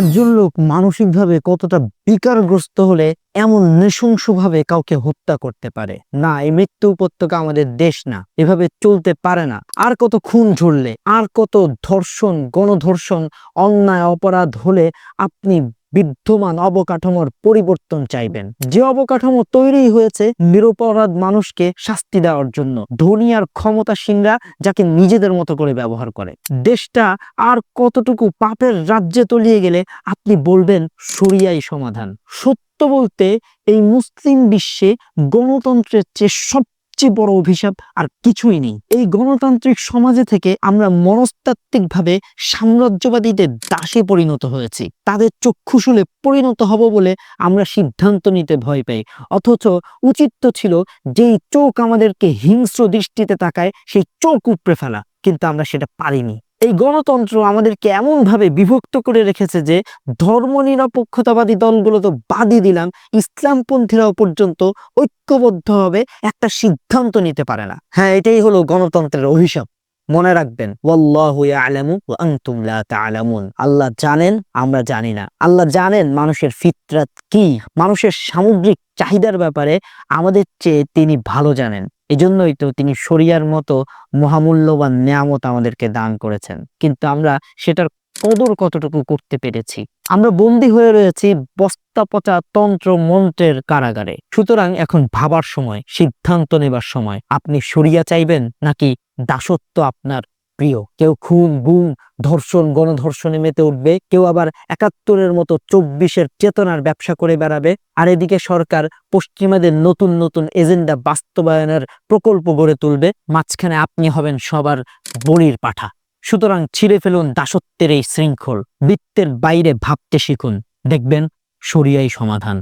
একজন লোক মানসিকভাবে কতটা বিকারগ্রস্ত হলে এমন নৃশংসভাবে কাউকে হত্যা করতে পারে? না, এই মৃত্যু উপত্যকা আমাদের দেশ না, এভাবে চলতে পারে না। আর কত খুন ঝরলে, আর কত ধর্ষণ, গণধর্ষণ, অন্যায় অপরাধ হলে আপনি বিদ্যমান অবকাঠামোর পরিবর্তন চাইবেন? যে অবকাঠামো তৈরি হয়েছে নিরপরাধ মানুষকে শাস্তি দেওয়ার জন্য, ধনী আর ক্ষমতাসীনরা যাকে নিজেদের মতো করে ব্যবহার করে। দেশটা আর কতটুকু পাপের রাজ্যে তলিয়ে গেলে আপনি বলবেন শরিয়াই সমাধান? সত্য বলতে এই মুসলিম বিশ্বে গণতন্ত্রের চেয়ে সবচেয়ে বড় অভিশাপ আর কিছুই নেই। এই গণতান্ত্রিক সমাজে থেকে আমরা মনস্তাত্ত্বিকভাবে সাম্রাজ্যবাদীদের দাসে পরিণত হয়েছি। তাদের চক্ষুশূলে পরিণত হব বলে আমরা সিদ্ধান্ত নিতে ভয় পাই। অথচ উচিত তো ছিল যেই চোখ আমাদেরকে হিংস্র দৃষ্টিতে তাকায় সেই চোখ উপড়ে ফেলা, কিন্তু আমরা সেটা পারিনি। এই গণতন্ত্র আমাদেরকে এমন ভাবে বিভক্ত করে রেখেছে যে ধর্মনিরপেক্ষতাবাদী দলগুলো তো বাদই দিলাম, ইসলামপন্থীরাও পর্যন্ত ঐক্যবদ্ধভাবে একটা সিদ্ধান্ত নিতে পারে না। হ্যাঁ, এটাই হলো গণতন্ত্রের অভিশাপ। মনে রাখবেন, ওয়াল্লাহু ইয়ালামু ওয়া আনতুম লা তা'লামুন। আল্লাহ জানেন, আমরা জানি না। আল্লাহ জানেন মানুষের ফিতরাত কি, মানুষের সামগ্রিক চাহিদার ব্যাপারে আমাদের চেয়ে তিনি ভালো জানেন। এজন্যই তো তিনি শরিয়ার মতো মহামূল্যবান নিয়ামত আমাদেরকে দান করেছেন, কিন্তু আমরা সেটার কদর কতটুকু করতে পেরেছি? আমরা বন্দী হয়ে রয়েছি বস্তা পচা তন্ত্র মন্ত্রের কারাগারে। সুতরাং এখন ভাবার সময়, সিদ্ধান্ত নেবার সময়। আপনি শরিয়া চাইবেন নাকি দাসত্ব আপনার প্রিয়? কেউ খুন, গুম, ধর্ষণ, গণধর্ষণে মেতে উঠবে, কেউ আবার ৭১-এর মতো ২৪-এর চেতনার ব্যবসা করে বেড়াবে। আর এদিকে সরকার পশ্চিমাদের নতুন নতুন এজেন্ডা বাস্তবায়নের প্রকল্প গড়ে তুলবে। মাঝখানে আপনি হবেন সবার বলির পাঠা। সুতরাং ছিঁড়ে ফেলুন দাসত্বের এই শৃঙ্খল, বৃত্তের বাইরে ভাবতে শিখুন, দেখবেন শরিয়াই সমাধান।